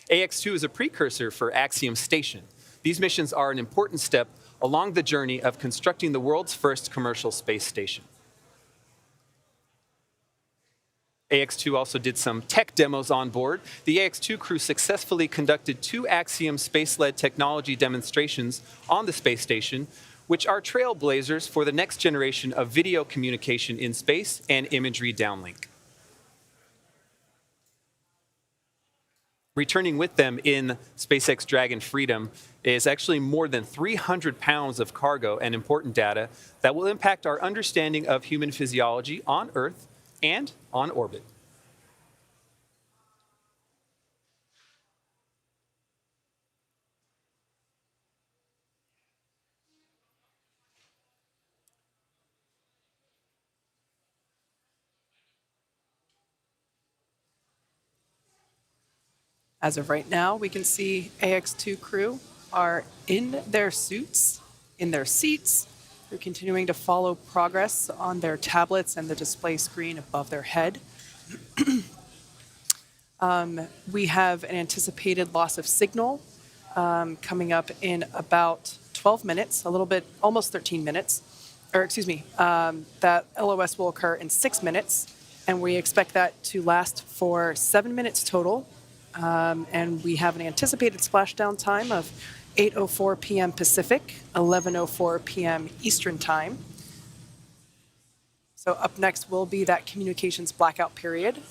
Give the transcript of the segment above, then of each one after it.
AX-2 is a precursor for Axiom Station. These missions are an important step along the journey of constructing the world's first commercial space station. AX-2 also did some tech demos on board. The AX-2 crew successfully conducted 2 Axiom space-led technology demonstrations on the space station, which are trailblazers for the next generation of video communication in space and imagery downlink. Returning with them in SpaceX Dragon Freedom is actually more than 300 pounds of cargo and important data that will impact our understanding of human physiology on Earth and on orbit. As of right now, we can see AX-2 crew are in their suits, in their seats. They're continuing to follow progress on their tablets and the display screen above their head. We have an anticipated loss of signal coming up in about 12 minutes, a little bit, almost 13 minutes. Or excuse me, that LOS will occur in 6 minutes, and we expect that to last for 7 minutes total. And we have an anticipated splashdown time of 8:04 p.m. Pacific, 11:04 p.m. Eastern Time. So up next will be that communications blackout period.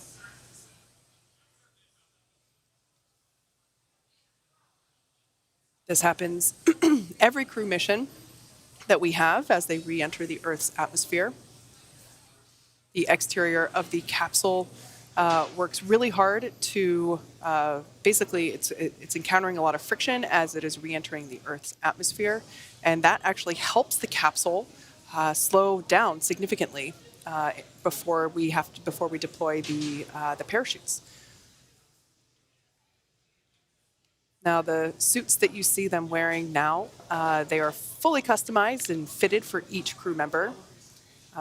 This happens every crew mission that we have as they re-enter the Earth's atmosphere. The exterior of the capsule works really hard to, basically it's encountering a lot of friction as it is re-entering the Earth's atmosphere, and that actually helps the capsule slow down significantly before we deploy the parachutes. Now, the suits that you see them wearing now, they are fully customized and fitted for each crew member.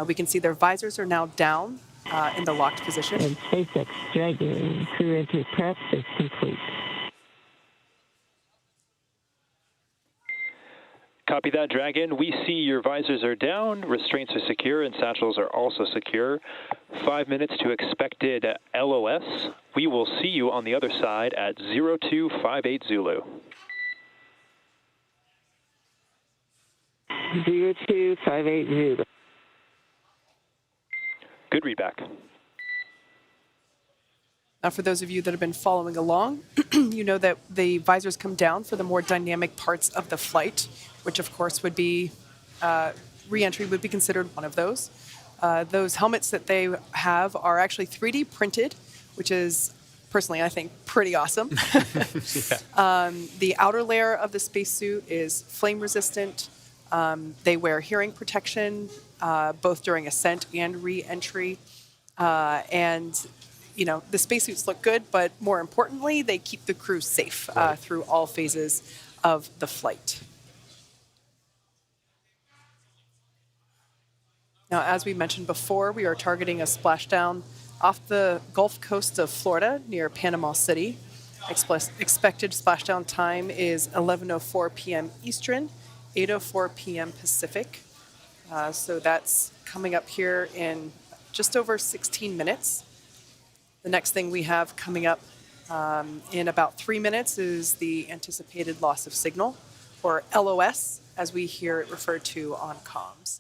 We can see their visors are now down in the locked position. And SpaceX Dragon crew entry prep is complete. Copy that, Dragon. We see your visors are down, restraints are secure, and satchels are also secure. 5 minutes to expected LOS. We will see you on the other side at 0258 Zulu. 0258 Zulu. Good readback. Now, for those of you that have been following along, you know that the visors come down for the more dynamic parts of the flight, which of course would be, re-entry would be considered one of those. Those helmets that they have are actually 3D printed, which is, personally, I think, pretty awesome. Yeah. The outer layer of the spacesuit is flame resistant. They wear hearing protection, both during ascent and re-entry. And you know, the spacesuits look good, but more importantly, they keep the crew safe through all phases of the flight. Now, as we mentioned before, we are targeting a splashdown off the Gulf Coast of Florida near Panama City. Expected splashdown time is 11:04 p.m. Eastern, 8:04 p.m. Pacific. So that's coming up here in just over 16 minutes. The next thing we have coming up in about 3 minutes is the anticipated loss of signal, or LOS, as we hear it referred to on comms.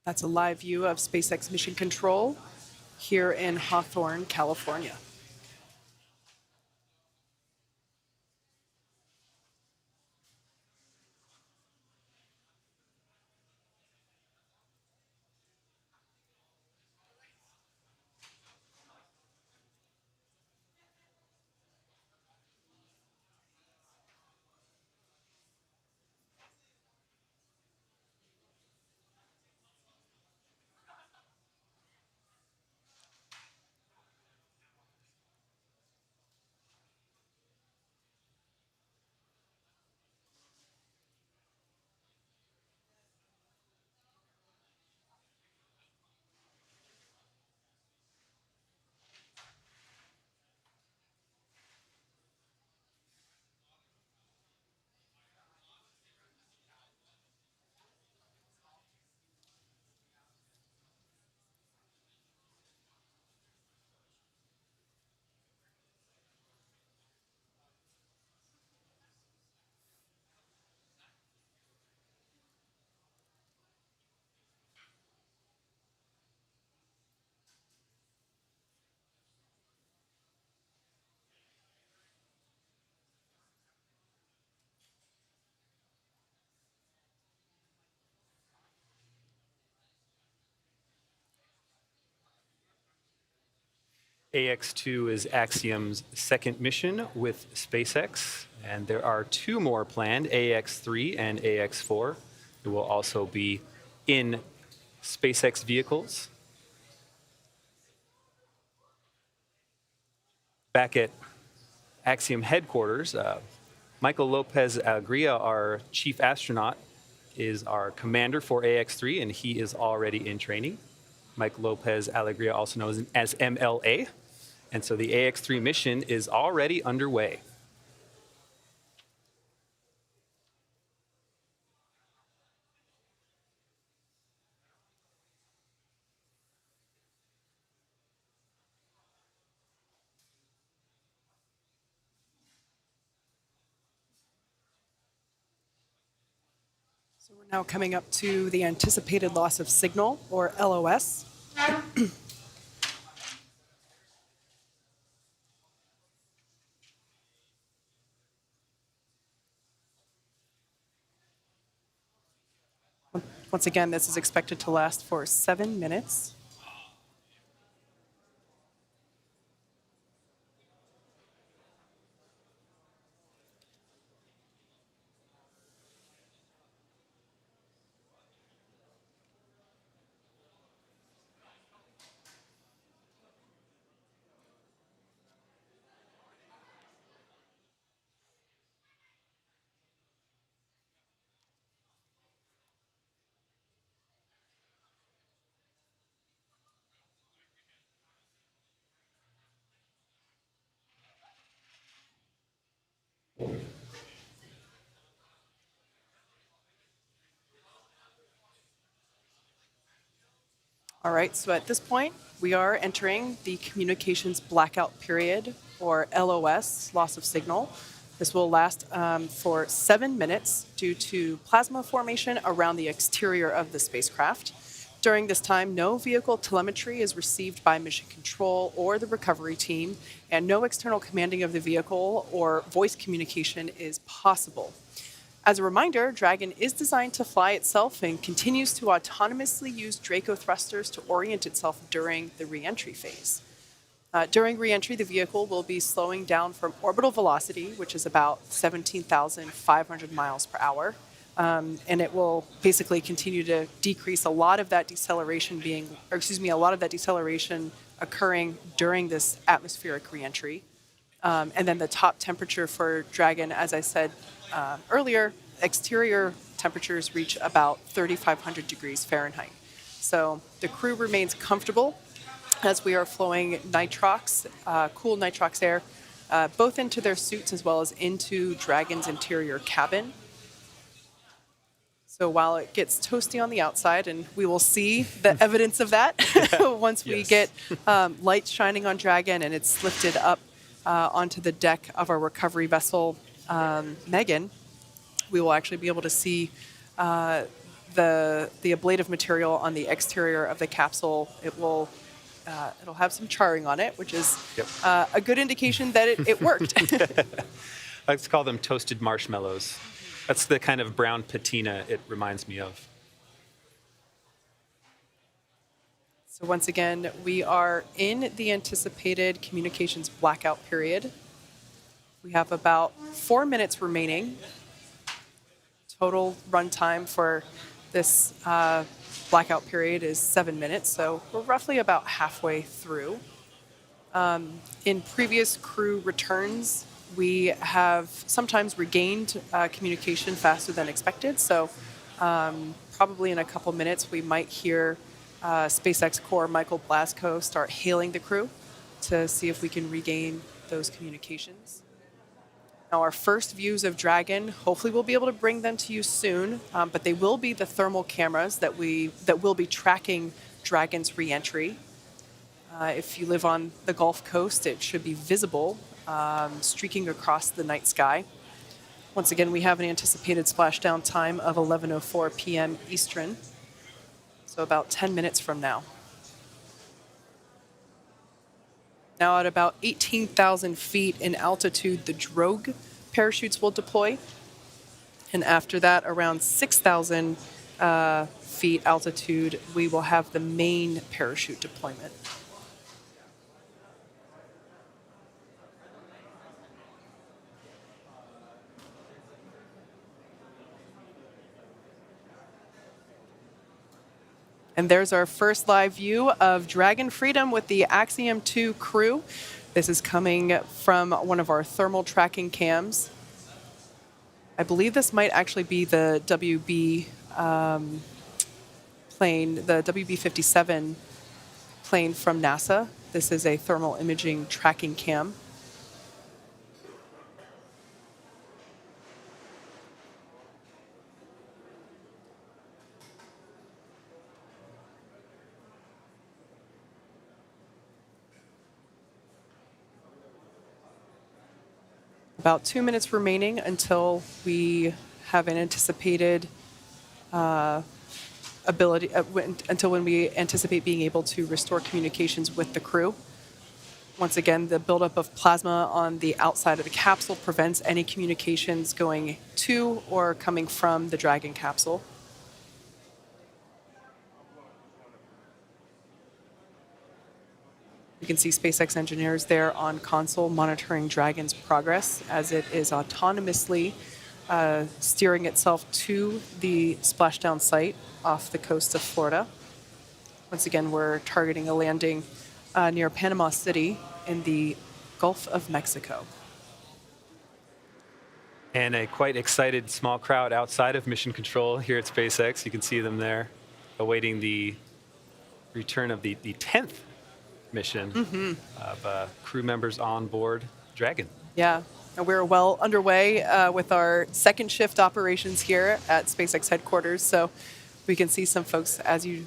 That's a live view of SpaceX Mission Control here in Hawthorne, California. AX-2 is Axiom's second mission with SpaceX, and there are two more planned, AX-3 and AX-4, who will also be in SpaceX vehicles. Back at Axiom headquarters, Michael Lopez Alegria, our chief astronaut, is our commander for AX-3, and he is already in training. Mike Lopez Alegria, also known as MLA. And so the AX-3 mission is already underway. So we're now coming up to the anticipated loss of signal, or LOS. Once again, this is expected to last for 7 minutes. All right, so at this point, we are entering the communications blackout period, or LOS, loss of signal. This will last for 7 minutes due to plasma formation around the exterior of the spacecraft. During this time, no vehicle telemetry is received by mission control or the recovery team, and no external commanding of the vehicle or voice communication is possible. As a reminder, Dragon is designed to fly itself and continues to autonomously use Draco thrusters to orient itself during the re-entry phase. During re-entry, the vehicle will be slowing down from orbital velocity, which is about 17,500 miles per hour, and it will basically continue to decrease a lot of that deceleration occurring during this atmospheric re-entry. And then the top temperature for Dragon, as I said earlier, exterior temperatures reach about 3,500 degrees Fahrenheit. So the crew remains comfortable as we are flowing nitrox, cool nitrox air, both into their suits as well as into Dragon's interior cabin. So while it gets toasty on the outside, and we will see the evidence of that once we get lights shining on Dragon and it's lifted up onto the deck of our recovery vessel, Megan, we will actually be able to see the ablative material on the exterior of the capsule. It'll have some charring on it, which is a good indication that it worked. I like to call them toasted marshmallows. That's the kind of brown patina it reminds me of. So once again, we are in the anticipated communications blackout period. We have about 4 minutes remaining. Total runtime for this blackout period is 7 minutes, so we're roughly about halfway through. In previous crew returns, we have sometimes regained communication faster than expected, so probably in a couple minutes we might hear SpaceX core Michael Blasco start hailing the crew to see if we can regain those communications. Now, our first views of Dragon, hopefully we'll be able to bring them to you soon, but they will be the thermal cameras that will be tracking Dragon's re-entry. If you live on the Gulf Coast, it should be visible, streaking across the night sky. Once again, we have an anticipated splashdown time of 11:04 p.m. Eastern, so about 10 minutes from now. Now at about 18,000 feet in altitude, the drogue parachutes will deploy. And after that, around 6,000 feet altitude, we will have the main parachute deployment. And there's our first live view of Dragon Freedom with the Axiom 2 crew. This is coming from one of our thermal tracking cams. I believe this might actually be the WB plane, the WB-57 plane from NASA. This is a thermal imaging tracking cam. About 2 minutes remaining until we have an anticipated until when we anticipate being able to restore communications with the crew. Once again, the buildup of plasma on the outside of the capsule prevents any communications going to or coming from the Dragon capsule. You can see SpaceX engineers there on console monitoring Dragon's progress as it is autonomously steering itself to the splashdown site off the coast of Florida. Once again, we're targeting a landing near Panama City in the Gulf of Mexico. And a quite excited small crowd outside of Mission Control here at SpaceX. You can see them there awaiting the return of the 10th mission of crew members on board Dragon. Yeah, and we're well underway with our second shift operations here at SpaceX headquarters. So we can see some folks, as you,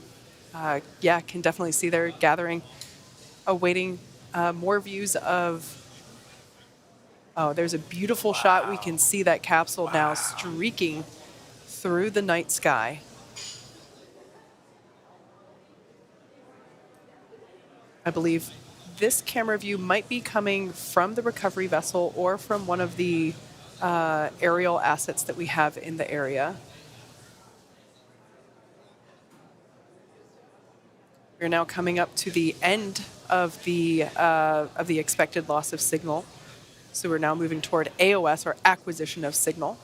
can definitely see they're gathering, awaiting more views of. Oh, there's a beautiful shot. We can see that capsule now streaking through the night sky. I believe this camera view might be coming from the recovery vessel or from one of the aerial assets that we have in the area. We're now coming up to the end of the expected loss of signal. So we're now moving toward AOS, or acquisition of signal.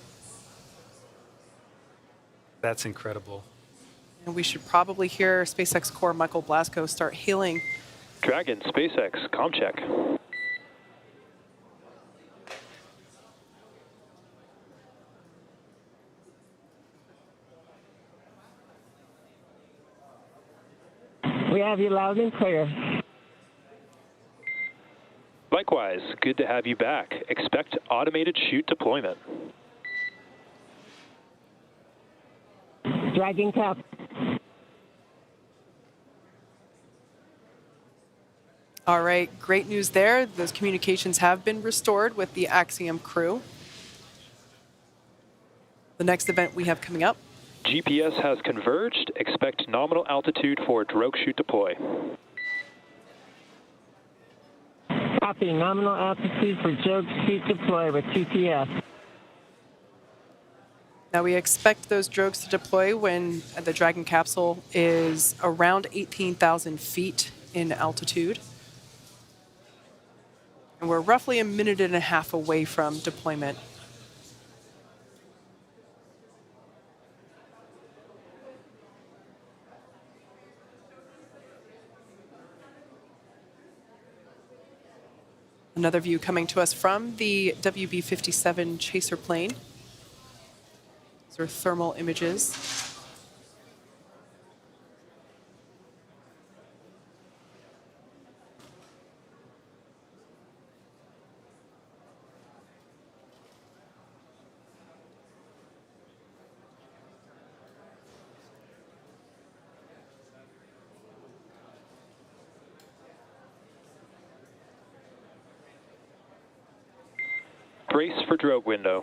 That's incredible. And we should probably hear SpaceX core Michael Blasco start hailing. Dragon, SpaceX, comm check. We have you loud and clear. Likewise, good to have you back. Expect automated chute deployment. Dragon Cap. All right, great news there. Those communications have been restored with the Axiom crew. The next event we have coming up. GPS has converged. Expect nominal altitude for drogue chute deploy. Copy. Nominal altitude for drogue chute deploy with GPS. Now we expect those drogues to deploy when the Dragon capsule is around 18,000 feet in altitude. And we're roughly a minute and a half away from deployment. Another view coming to us from the WB-57 chaser plane. These are thermal images. Brace for drogue window.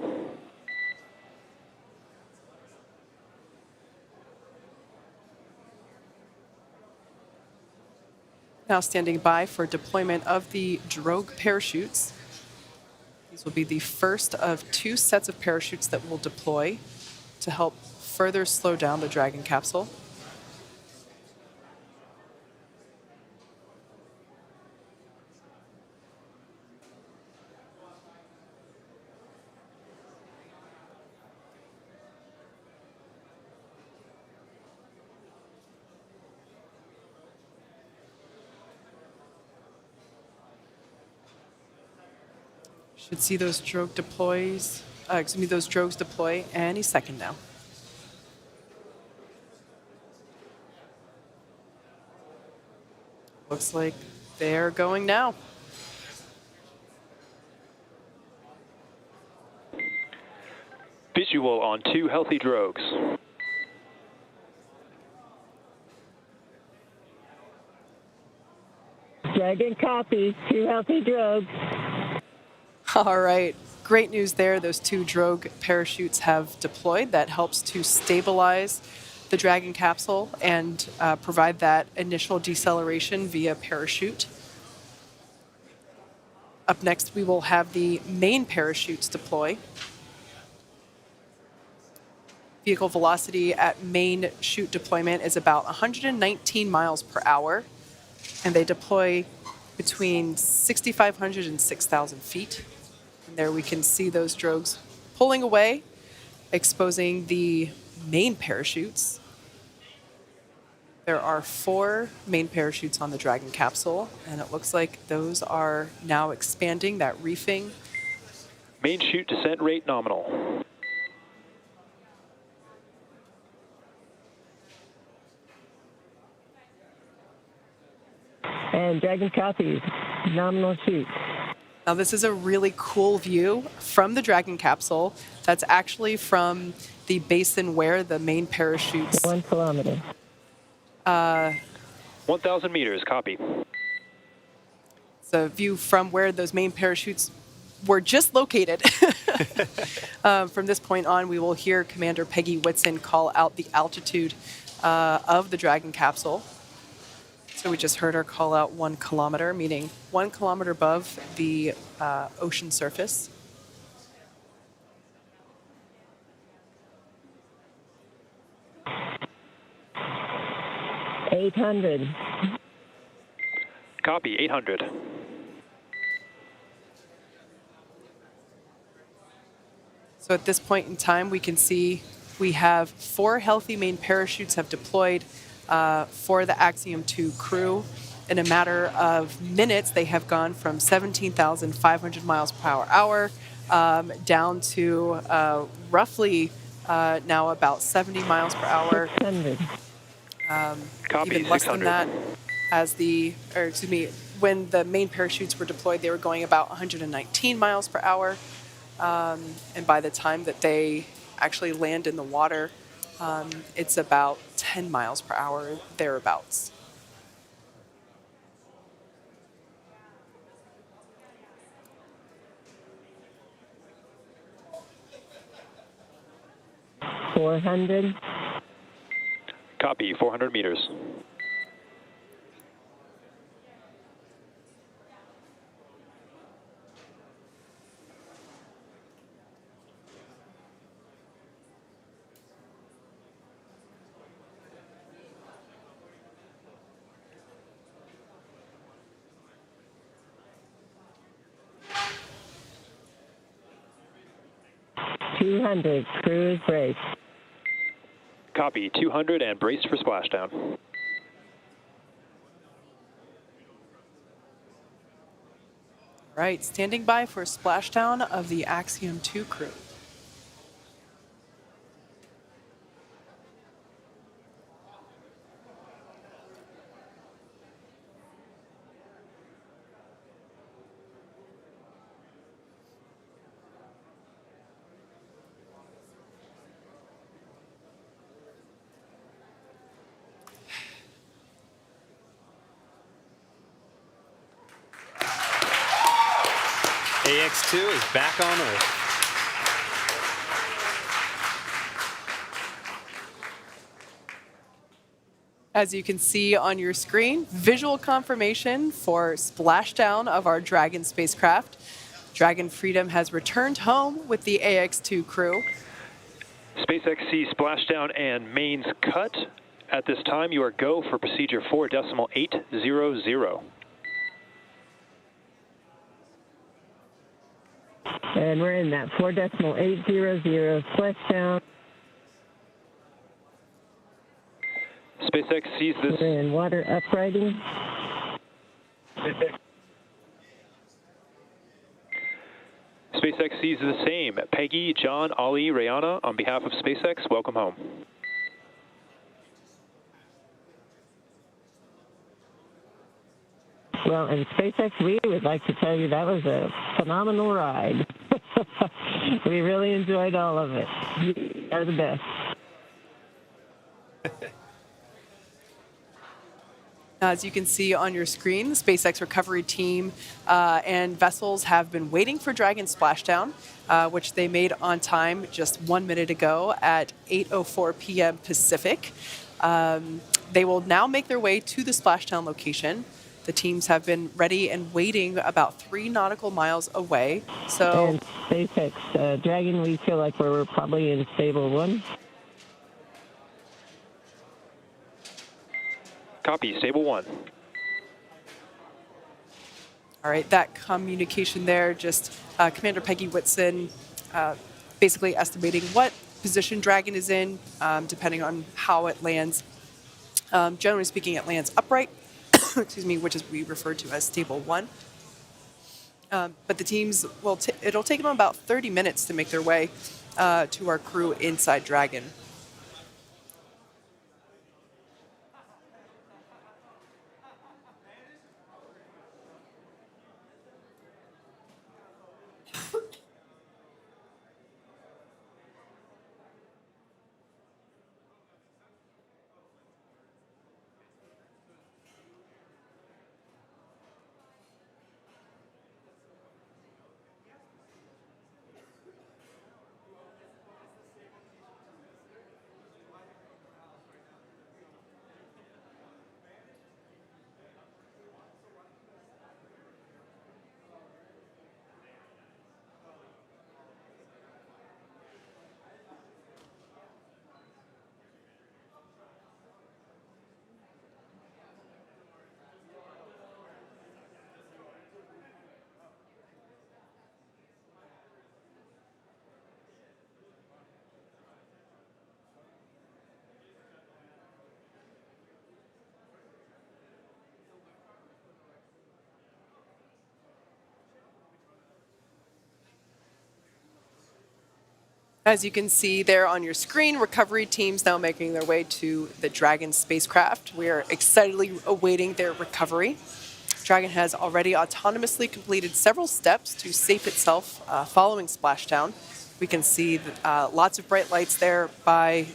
Now standing by for deployment of the drogue parachutes. These will be the first of 2 sets of parachutes that will deploy to help further slow down the Dragon capsule. Should see those drogue deploys, those drogues deploy any second now. Looks like they're going now. Visual on 2 healthy drogues. Dragon copy. 2 healthy drogues. All right, great news there. Those 2 drogue parachutes have deployed. That helps to stabilize the Dragon capsule and provide that initial deceleration via parachute. Up next, we will have the main parachutes deploy. Vehicle velocity at main chute deployment is about 119 miles per hour, and they deploy between 6,500 and 6,000 feet. And there we can see those drogues pulling away, exposing the main parachutes. There are 4 main parachutes on the Dragon capsule, and it looks like those are now expanding, that reefing. Main chute descent rate nominal. And Dragon copies. Nominal chute. Now this is a really cool view from the Dragon capsule. That's actually from the basin where the main parachutes. 1 kilometer. 1,000 meters, copy. It's a view from where those main parachutes were just located. From this point on, we will hear Commander Peggy Whitson call out the altitude of the Dragon capsule. So we just heard her call out 1 kilometer, meaning 1 kilometer above the ocean surface. $800. Copy, 800. So at this point in time, we can see we have 4 healthy main parachutes have deployed for the Axiom 2 crew. In a matter of minutes, they have gone from 17,500 miles per hour down to roughly now about 70 miles per hour. 600. Copy, Even less 600. than that, when the main parachutes were deployed, they were going about 119 miles per hour. And by the time that they actually land in the water, it's about 10 miles per hour, thereabouts. $400. Copy, 400 meters. $200. Crew is braced. Copy, 200 and braced for splashdown. Right, standing by for splashdown of the Axiom 2 crew. AX-2 is back on Earth. As you can see on your screen, visual confirmation for splashdown of our Dragon spacecraft. Dragon Freedom has returned home with the AX-2 crew. SpaceX C splashdown and mains cut. At this time, you are go for procedure 4.800. And we're in that 4.800 splashdown. SpaceX sees this. We're in water uprighting. SpaceX sees the same. Peggy, John, Ali, Rayana, on behalf of SpaceX, welcome home. Well, in SpaceX, we would like to tell you that was a phenomenal ride. We really enjoyed all of it. You are the best. As you can see on your screen, the SpaceX recovery team and vessels have been waiting for Dragon splashdown, which they made on time just 1 minute ago at 8:04 p.m. Pacific. They will now make their way to the splashdown location. The teams have been ready and waiting about 3 nautical miles away. So, And SpaceX, Dragon, we feel like we're probably in stable 1. Copy, stable 1. all right, that communication there, just Commander Peggy Whitson basically estimating what position Dragon is in, depending on how it lands. Generally speaking, it lands upright, excuse me, which is we refer to as stable 1. But the teams will, it'll take them about 30 minutes to make their way to our crew inside Dragon. As you can see there on your screen, recovery teams now making their way to the Dragon spacecraft. We are excitedly awaiting their recovery. Dragon has already autonomously completed several steps to safe itself following splashdown. We can see lots of bright lights there by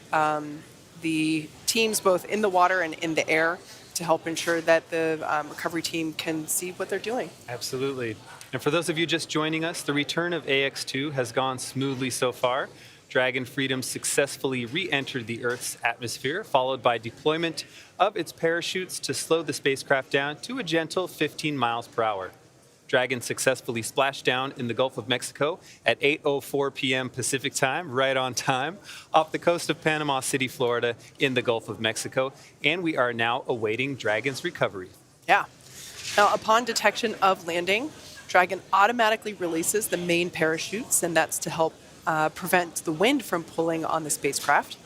the teams both in the water and in the air to help ensure that the recovery team can see what they're doing. Absolutely. And for those of you just joining us, the return of AX-2 has gone smoothly so far. Dragon Freedom successfully re-entered the Earth's atmosphere, followed by deployment of its parachutes to slow the spacecraft down to a gentle 15 miles per hour. Dragon successfully splashed down in the Gulf of Mexico at 8:04 p.m. Pacific time, right on time, off the coast of Panama City, Florida, in the Gulf of Mexico, and we are now awaiting Dragon's recovery. Yeah. Now, upon detection of landing, Dragon automatically releases the main parachutes, and that's to help prevent the wind from pulling on the spacecraft.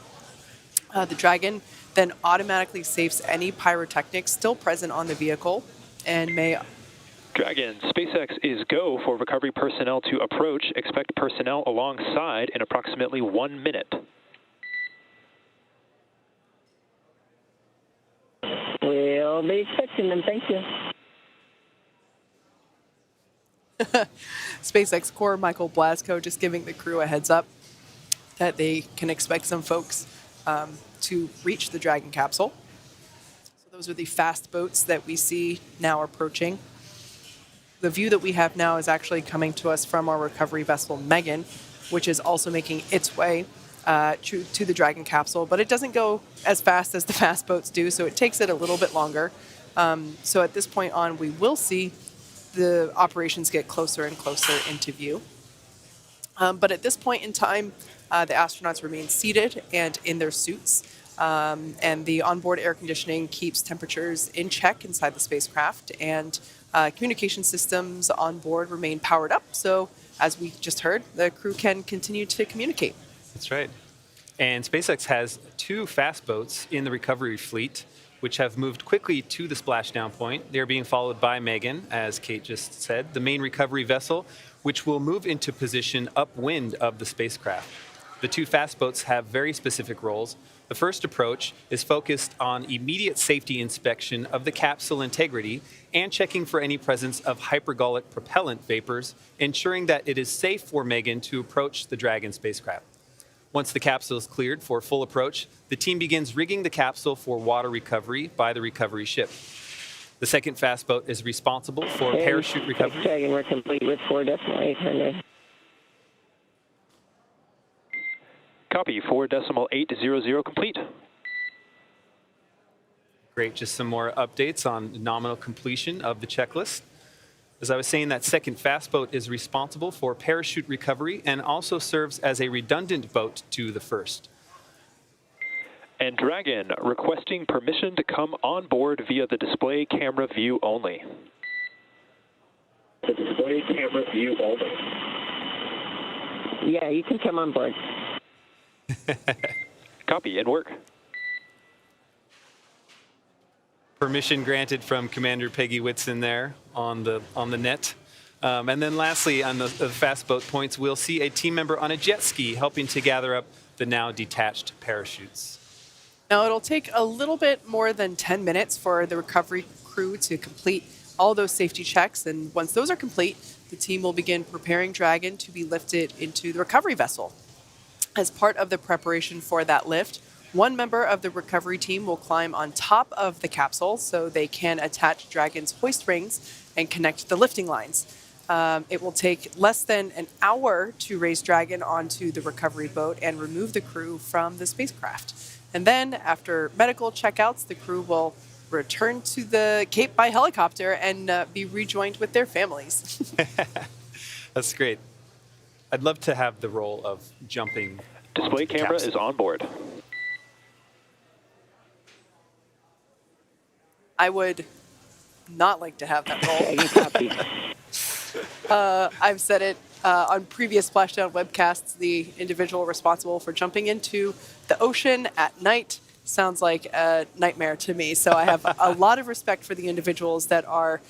The Dragon then automatically safes any pyrotechnics still present on the vehicle and may... Dragon, SpaceX is go for recovery personnel to approach. Expect personnel alongside in approximately 1 minute. We'll be expecting them, thank you. SpaceX core Michael Blasco just giving the crew a heads up that they can expect some folks to reach the Dragon capsule. So those are the fast boats that we see now approaching. The view that we have now is actually coming to us from our recovery vessel, Megan, which is also making its way to the Dragon capsule, but it doesn't go as fast as the fast boats do, so it takes it a little bit longer. So at this point on, we will see the operations get closer and closer into view. But at this point in time, the astronauts remain seated and in their suits, and the onboard air conditioning keeps temperatures in check inside the spacecraft, and communication systems on board remain powered up. So as we just heard, the crew can continue to communicate. That's right. And SpaceX has 2 fast boats in the recovery fleet. which have moved quickly to the splashdown point. They're being followed by Megan, as Kate just said, the main recovery vessel, which will move into position upwind of the spacecraft. The two fast boats have very specific roles. The first approach is focused on immediate safety inspection of the capsule integrity and checking for any presence of hypergolic propellant vapors, ensuring that it is safe for Megan to approach the Dragon spacecraft. Once the capsule is cleared for full approach, the team begins rigging the capsule for water recovery by the recovery ship. The second fast boat is responsible for parachute recovery. Dragon, we're complete with 4.800. Copy, 4.800 complete. Great, just some more updates on nominal completion of the checklist. As I was saying, that second fast boat is responsible for parachute recovery and also serves as a redundant boat to the first. And Dragon, requesting permission to come on board via the display camera view only. The display camera view only. Yeah, you can come on board. Copy, and work. Permission granted from Commander Peggy Whitson there on the net. And then lastly, on the fast boat points, we'll see a team member on a jet ski helping to gather up the now detached parachutes. Now, it'll take a little bit more than 10 minutes for the recovery crew to complete all those safety checks. And once those are complete, the team will begin preparing Dragon to be lifted into the recovery vessel. As part of the preparation for that lift, one member of the recovery team will climb on top of the capsule so they can attach Dragon's hoist rings and connect the lifting lines. It will take less than an hour to raise Dragon onto the recovery boat and remove the crew from the spacecraft. And then, after medical checkouts, the crew will return to the Cape by helicopter and be rejoined with their families. That's great. I'd love to have the role of jumping. Display camera is on board. I would not like to have that role. I've said it on previous Splashdown webcasts, the individual responsible for jumping into the ocean at night sounds like a nightmare to me. So I have a lot of respect for the individuals that are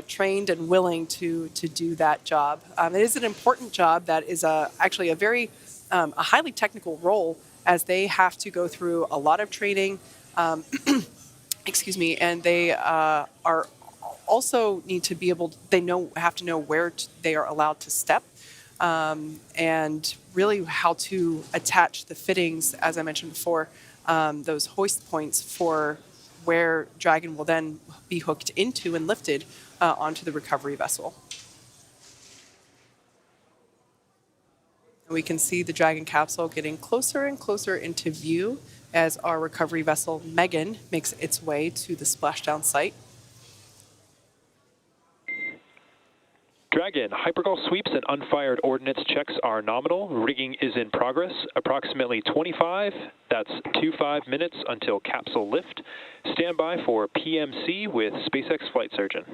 trained and willing to do that job. It is an important job that is actually a very a highly technical role, as they have to go through a lot of training. Excuse me, and they are also need to be able. Have to know where they are allowed to step, and really how to attach the fittings, as I mentioned before, those hoist points for where Dragon will then be hooked into and lifted onto the recovery vessel. And we can see the Dragon capsule getting closer and closer into view as our recovery vessel, Megan, makes its way to the splashdown site. Dragon, hypergol sweeps and unfired ordnance checks are nominal. Rigging is in progress. Approximately 25, that's 25 minutes until capsule lift. Stand by for PMC with SpaceX flight surgeon.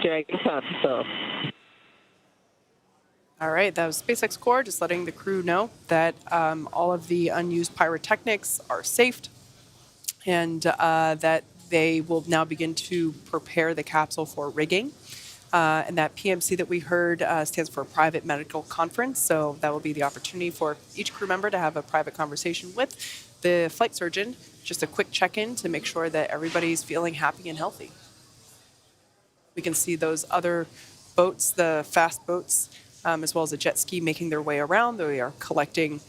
Dragon capsule. All right, that was SpaceX Core, just letting the crew know that all of the unused pyrotechnics are saved, and that they will now begin to prepare the capsule for rigging. And that PMC that we heard stands for Private Medical Conference, so that will be the opportunity for each crew member to have a private conversation with the flight surgeon, just a quick check-in to make sure that everybody's feeling happy and healthy. We can see those other boats, the fast boats, as well as a jet ski, making their way around. They are collecting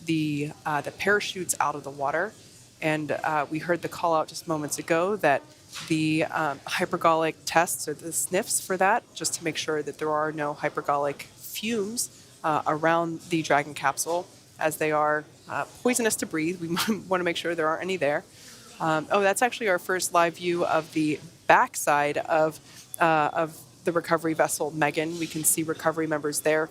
the parachutes out of the water. And we heard the call out just moments ago that the hypergolic tests, or the sniffs for that, just to make sure that there are no hypergolic fumes around the Dragon capsule, as they are poisonous to breathe. We want to make sure there aren't any there. That's actually our first live view of the backside of the recovery vessel, Megan. We can see recovery members there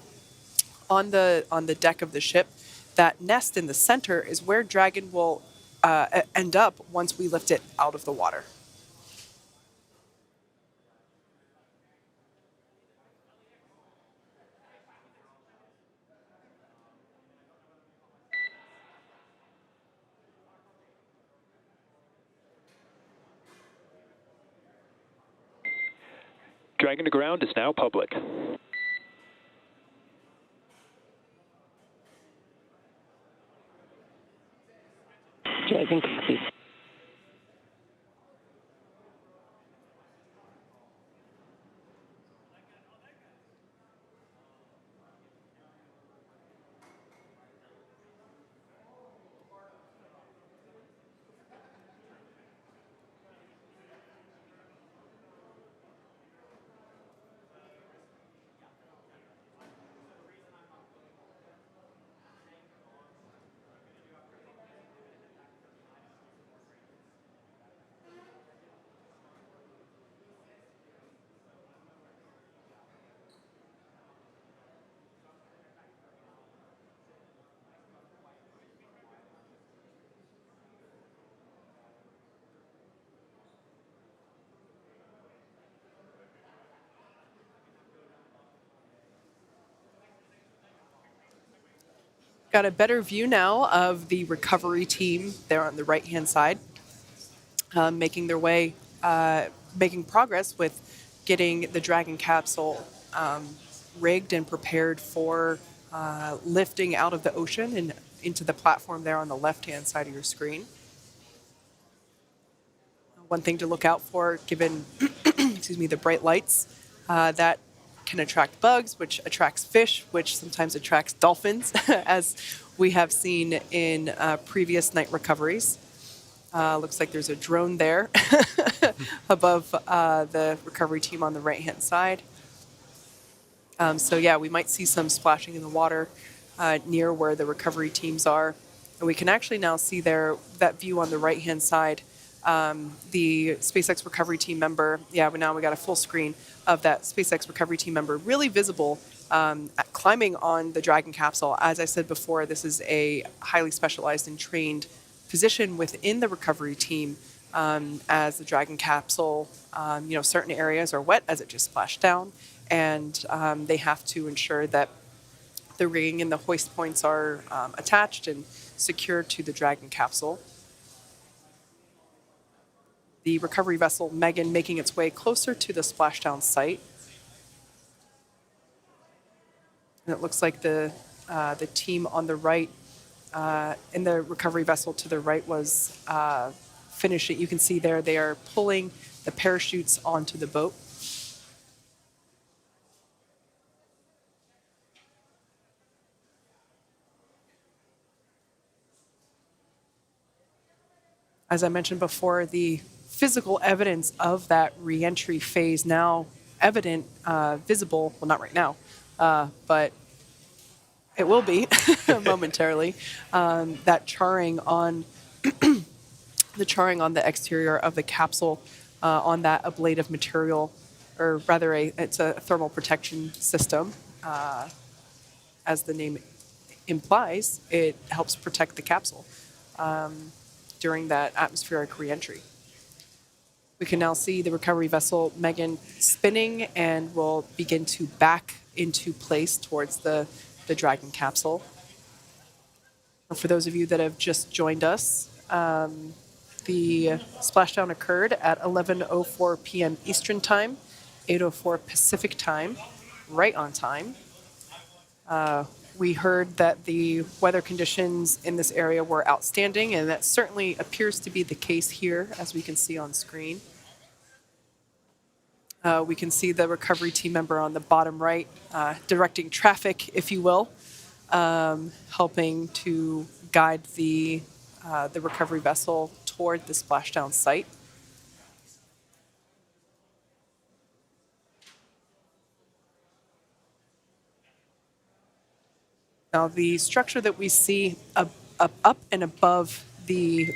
on the deck of the ship. That nest in the center is where Dragon will end up once we lift it out of the water. Dragon to ground is now public. Dragon copy. Got a better view now of the recovery team there on the right-hand side, making their way, making progress with getting the Dragon capsule rigged and prepared for lifting out of the ocean and into the platform there on the left-hand side of your screen. One thing to look out for, given excuse me, the bright lights, that can attract bugs, which attracts fish, which sometimes attracts dolphins, as we have seen in previous night recoveries. Looks like there's a drone there above the recovery team on the right-hand side. So yeah, we might see some splashing in the water near where the recovery teams are. And we can actually now see there, that view on the right-hand side, the SpaceX recovery team member. Yeah, but now we got a full screen of that SpaceX recovery team member, really visible, climbing on the Dragon capsule. As I said before, this is a highly specialized and trained position within the recovery team. As the Dragon capsule, certain areas are wet as it just splashed down, and they have to ensure that the rigging and the hoist points are attached and secured to the Dragon capsule. The recovery vessel Megan making its way closer to the splashdown site. And it looks like the team on the right, in the recovery vessel to the right was finishing. You can see there they are pulling the parachutes onto the boat. As I mentioned before, the physical evidence of that reentry phase now evident, visible, well, not right now, but it will be momentarily, that charring on the charring on the exterior of the capsule on that ablative material, or rather it's a thermal protection system. As the name implies, it helps protect the capsule during that atmospheric reentry. We can now see the recovery vessel Megan spinning and will begin to back into place towards the Dragon capsule. For those of you that have just joined us, the splashdown occurred at 11:04 p.m. Eastern Time, 8:04 Pacific Time, right on time. We heard that the weather conditions in this area were outstanding, and that certainly appears to be the case here, as we can see on screen. We can see the recovery team member on the bottom right, directing traffic, if you will, helping to guide the recovery vessel toward the splashdown site. Now, the structure that we see up and above the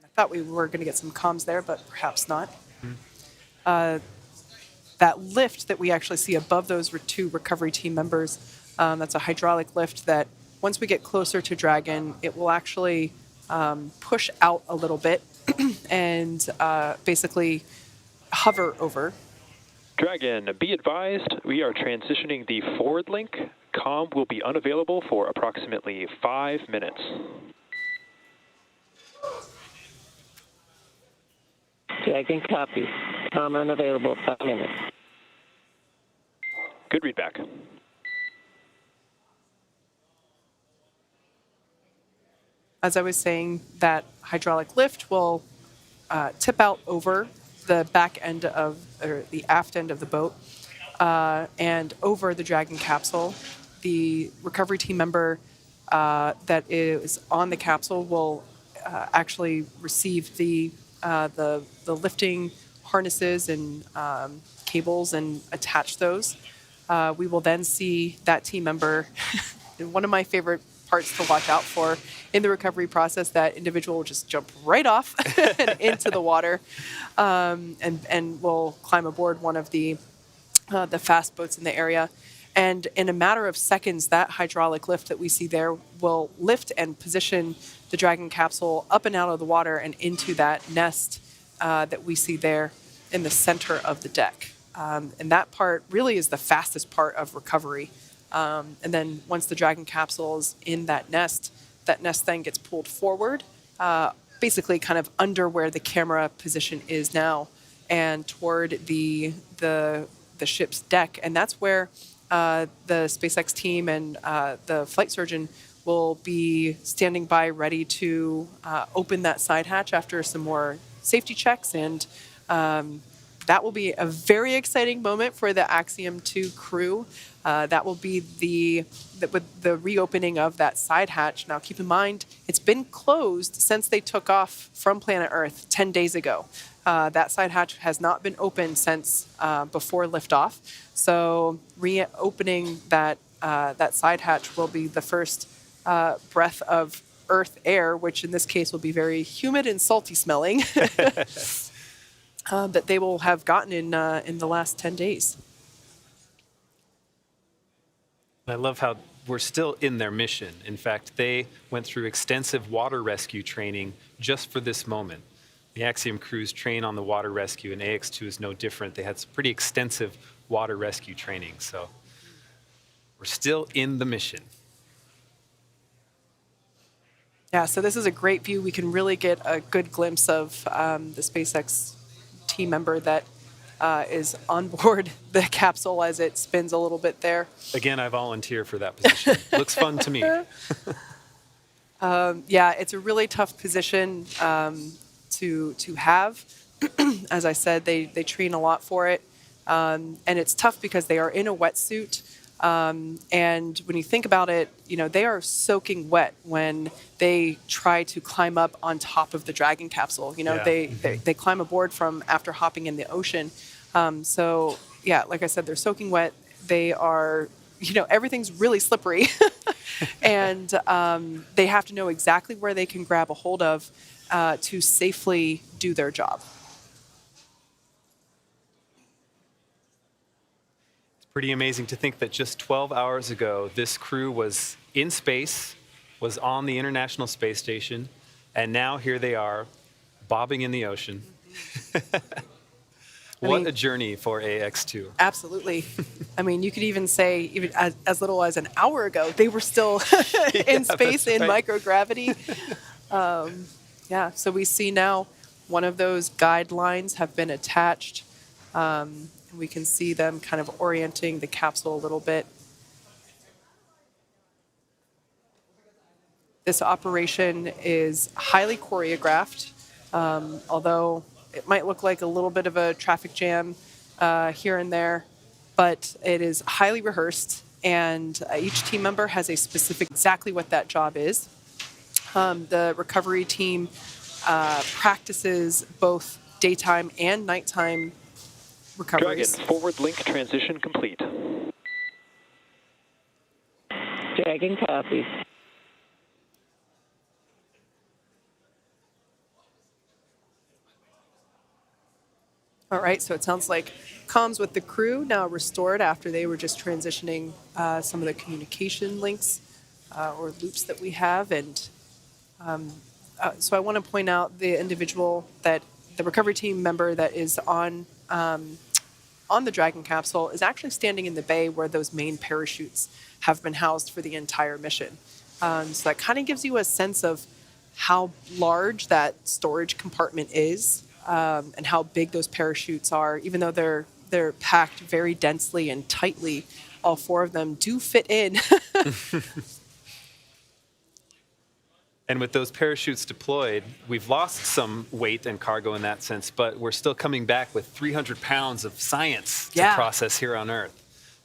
I thought we were going to get some comms there, but perhaps not. That lift that we actually see above those two recovery team members, that's a hydraulic lift that once we get closer to Dragon, it will actually push out a little bit and basically hover over. Dragon, be advised, we are transitioning the forward link. Comm will be unavailable for approximately 5 minutes. Dragon copy. Comment available 5 minutes. Good readback. As I was saying, that hydraulic lift will tip out over the back end of, or the aft end of the boat, and over the Dragon capsule. The recovery team member that is on the capsule will actually receive the lifting harnesses and cables and attach those. We will then see that team member, and one of my favorite parts to watch out for in the recovery process, that individual will just jump right off and into the water, and will climb aboard one of the fast boats in the area. And in a matter of seconds, that hydraulic lift that we see there will lift and position the Dragon capsule up and out of the water and into that nest that we see there in the center of the deck. And that part really is the fastest part of recovery. And then once the Dragon capsule is in that nest then gets pulled forward, basically kind of under where the camera position is now, and toward the ship's deck. And that's where the SpaceX team and the flight surgeon will be standing by ready to open that side hatch after some more safety checks. And that will be a very exciting moment for the Axiom 2 crew. That will be the reopening of that side hatch. Now, keep in mind, it's been closed since they took off from planet Earth 10 days ago. That side hatch has not been opened since before liftoff. So reopening that side hatch will be the first breath of Earth air, which in this case will be very humid and salty smelling, that they will have gotten in the last 10 days. I love how we're still in their mission. In fact, they went through extensive water rescue training just for this moment. The Axiom crews train on the water rescue, and AX-2 is no different. They had some pretty extensive water rescue training, so we're still in the mission. Yeah, so this is a great view. We can really get a good glimpse of the SpaceX team member that is on board the capsule as it spins a little bit there. Again, I volunteer for that position. Looks fun to me. Yeah, it's a really tough position to have. As I said, they train a lot for it. And it's tough because they are in a wetsuit. And when you think about it, they are soaking wet when they try to climb up on top of the Dragon capsule. Yeah. They climb aboard from after hopping in the ocean. So yeah, like I said, they're soaking wet. They are, everything's really slippery. And they have to know exactly where they can grab a hold of to safely do their job. Pretty amazing to think that just 12 hours ago, this crew was in space, was on the International Space Station, and now here they are, bobbing in the ocean. What a journey for AX-2. Absolutely. I mean, you could even say, even as little as an hour ago, they were still in space in microgravity. Yeah, so we see now one of those guidelines have been attached. We can see them kind of orienting the capsule a little bit. This operation is highly choreographed, although it might look like a little bit of a traffic jam here and there, but it is highly rehearsed, and each team member has a specific, exactly what that job is. The recovery team practices both daytime and nighttime recoveries. Dragon, forward link transition complete. Dragon copy. All right, so it sounds like comms with the crew now restored after they were just transitioning some of the communication links or loops that we have. And so I want to point out the individual that the recovery team member that is on the Dragon capsule is actually standing in the bay where those main parachutes have been housed for the entire mission. So that kind of gives you a sense of how large that storage compartment is and how big those parachutes are. Even though they're packed very densely and tightly, all 4 of them do fit in. And with those parachutes deployed, we've lost some weight and cargo in that sense, but we're still coming back with 300 pounds of science to process here on Earth,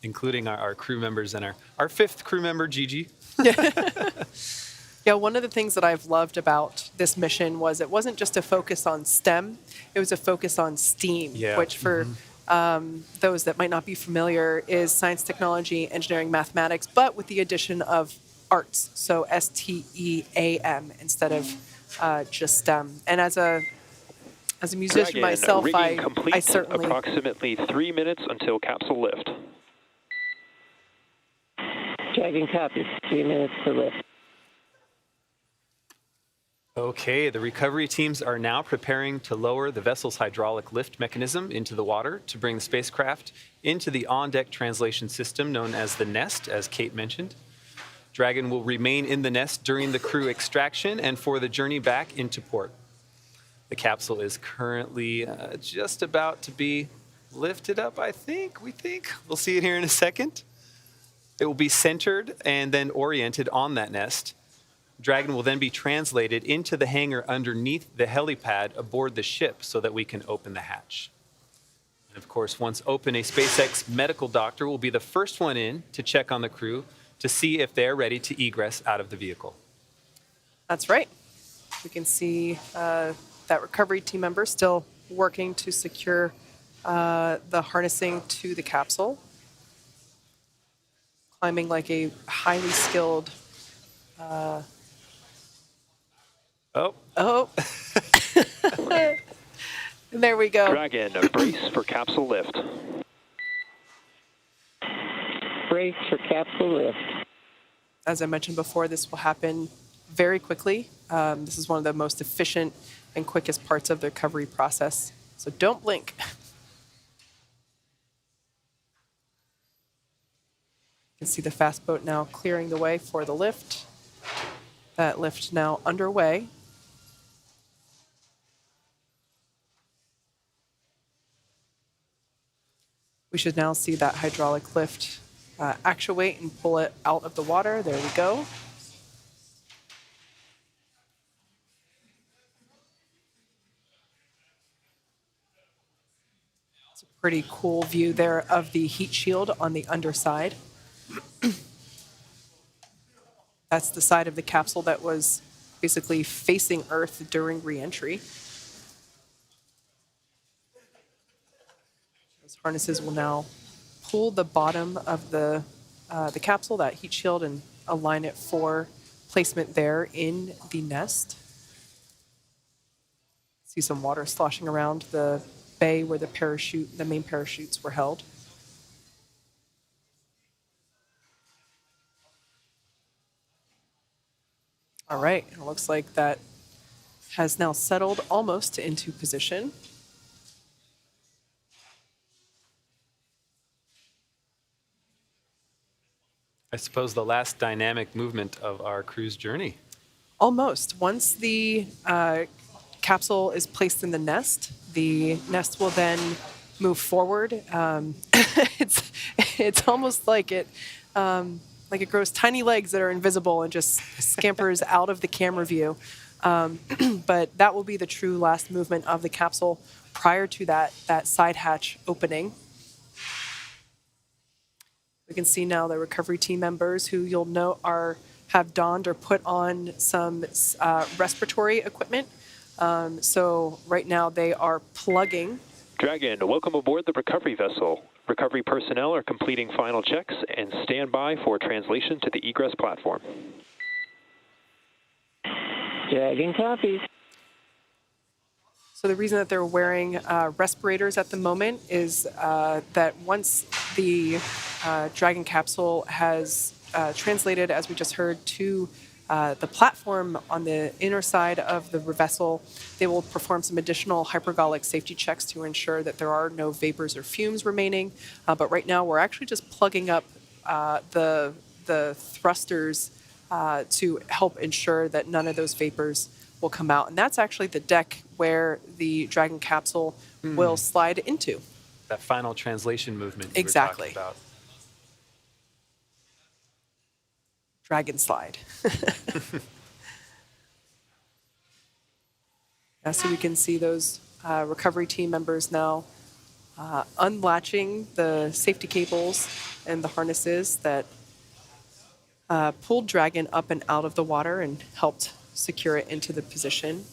including our crew members and our 5th crew member, Gigi. Yeah, one of the things that I've loved about this mission was it wasn't just a focus on STEM, it was a focus on STEAM, which for those that might not be familiar is science, technology, engineering, mathematics, but with the addition of arts, so STEAM instead of just STEM. And as a musician myself, I certainly... Approximately 3 minutes until capsule lift. Dragon copies. 3 minutes to lift. Okay, the recovery teams are now preparing to lower the vessel's hydraulic lift mechanism into the water to bring the spacecraft into the on-deck translation system known as the nest, as Kate mentioned. Dragon will remain in the nest during the crew extraction and for the journey back into port. The capsule is currently just about to be lifted up, we think. We'll see it here in a second. It will be centered and then oriented on that nest. Dragon will then be translated into the hangar underneath the helipad aboard the ship so that we can open the hatch. And of course, once open, a SpaceX medical doctor will be the first one in to check on the crew to see if they're ready to egress out of the vehicle. That's right. We can see that recovery team member still working to secure the harnessing to the capsule, climbing like a highly skilled... Oh. There we go. Dragon, brace for capsule lift. Brace for capsule lift. As I mentioned before, this will happen very quickly. This is one of the most efficient and quickest parts of the recovery process. So don't blink. You can see the fast boat now clearing the way for the lift. That lift now underway. We should now see that hydraulic lift actuate and pull it out of the water. There we go. It's a pretty cool view there of the heat shield on the underside. That's the side of the capsule that was basically facing Earth during re-entry. Those harnesses will now pull the bottom of the capsule, that heat shield, and align it for placement there in the nest. See some water sloshing around the bay where the main parachutes were held. All right, it looks like that has now settled almost into position. I suppose the last dynamic movement of our cruise journey. Almost. Once the capsule is placed in the nest will then move forward. It's almost like it grows tiny legs that are invisible and just scampers out of the camera view. But that will be the true last movement of the capsule prior to that side hatch opening. We can see now the recovery team members who you'll note have donned or put on some respiratory equipment. So right now they are plugging. Dragon, welcome aboard the recovery vessel. Recovery personnel are completing final checks and stand by for translation to the egress platform. Dragon copies. So the reason that they're wearing respirators at the moment is that once the Dragon capsule has translated, as we just heard, to the platform on the inner side of the vessel, they will perform some additional hypergolic safety checks to ensure that there are no vapors or fumes remaining. But right now, we're actually just plugging up the thrusters to help ensure that none of those vapors will come out, and that's actually the deck where the Dragon capsule will slide into. That final translation movement you Exactly. were talking about. Dragon slide. So we can see those recovery team members now unlatching the safety cables and the harnesses that pulled Dragon up and out of the water and helped secure it into the position.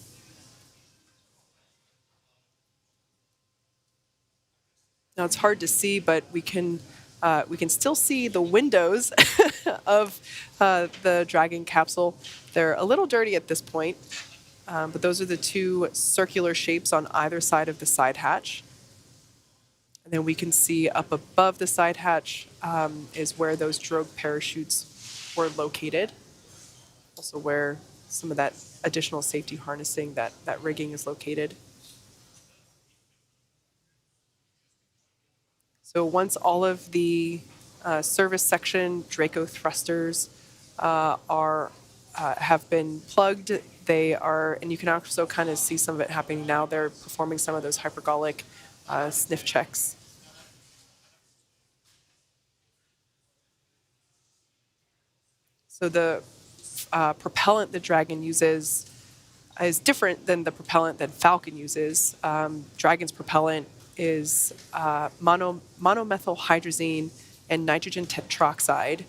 Now it's hard to see, but we can still see the windows of the Dragon capsule. They're a little dirty at this point, but those are the two circular shapes on either side of the side hatch. And then we can see up above the side hatch is where those drogue parachutes were located. Also where some of that additional safety harnessing, that rigging is located. So once all of the service section Draco thrusters have been plugged, they are, and you can also kind of see some of it happening now. They're performing some of those hypergolic sniff checks. So the propellant the Dragon uses is different than the propellant that Falcon uses. Dragon's propellant is monomethyl hydrazine and nitrogen tetroxide,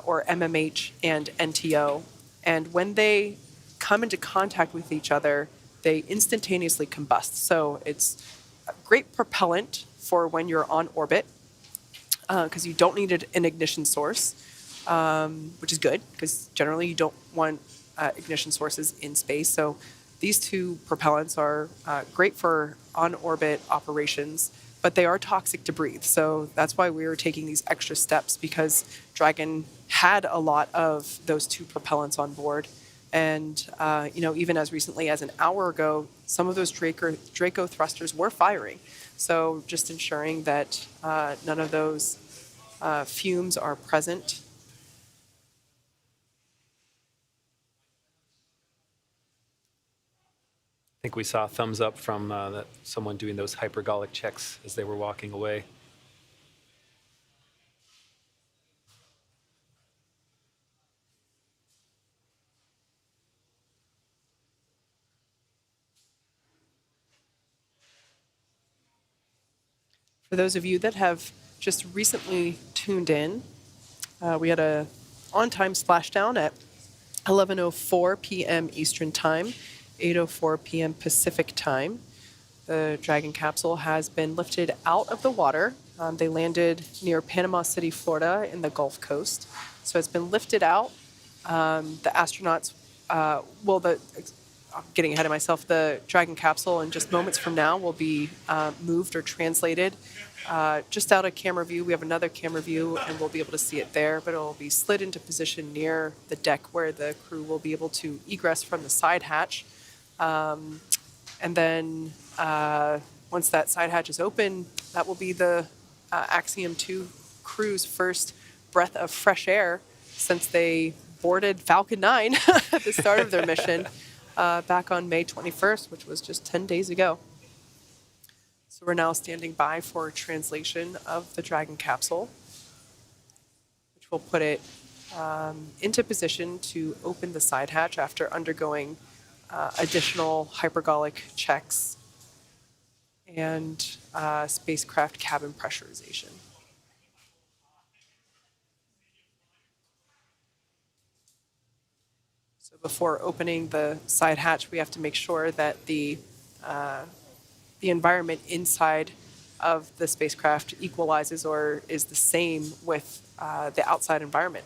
or MMH and NTO. And when they come into contact with each other, they instantaneously combust. So it's a great propellant for when you're on orbit, because you don't need an ignition source, which is good, because generally you don't want ignition sources in space. So these two propellants are great for on-orbit operations, but they are toxic to breathe. So that's why we were taking these extra steps, because Dragon had a lot of those two propellants on board. And even as recently as an hour ago, some of those Draco thrusters were firing. So just ensuring that none of those fumes are present. I think we saw a thumbs up from someone doing those hypergolic checks as they were walking away. For those of you that have just recently tuned in, we had a on-time splashdown at 11:04 p.m. Eastern Time, 8:04 p.m. Pacific Time. The Dragon capsule has been lifted out of the water. They landed near Panama City, Florida, in the Gulf Coast. So it's been lifted out. The astronauts, I'm getting ahead of myself. The Dragon capsule in just moments from now will be moved or translated just out of camera view. We have another camera view, and we'll be able to see it there, but it'll be slid into position near the deck where the crew will be able to egress from the side hatch. And then once that side hatch is open, that will be the Axiom 2 crew's first breath of fresh air since they boarded Falcon 9 at the start of their mission back on May 21st, which was just 10 days ago. So we're now standing by for translation of the Dragon capsule, which will put it into position to open the side hatch after undergoing additional hypergolic checks and spacecraft cabin pressurization. So before opening the side hatch, we have to make sure that the environment inside of the spacecraft equalizes or is the same with the outside environment.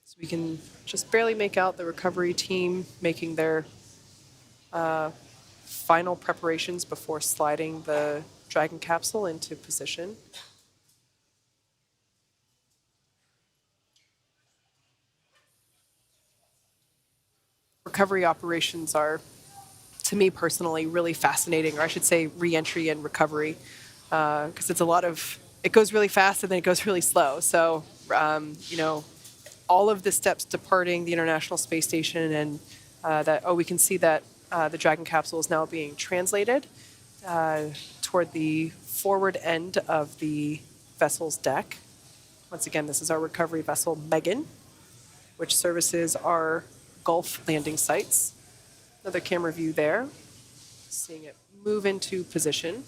So we can just barely make out the recovery team making their final preparations before sliding the Dragon capsule into position. Recovery operations are to me personally, really fascinating, or I should say re-entry and recovery, because it's a lot of, it goes really fast and then it goes really slow. So, you know, all of the steps departing the International Space Station and we can see that the Dragon capsule is now being translated toward the forward end of the vessel's deck. Once again, this is our recovery vessel, Megan, which services our Gulf landing sites. Another camera view there, seeing it move into position.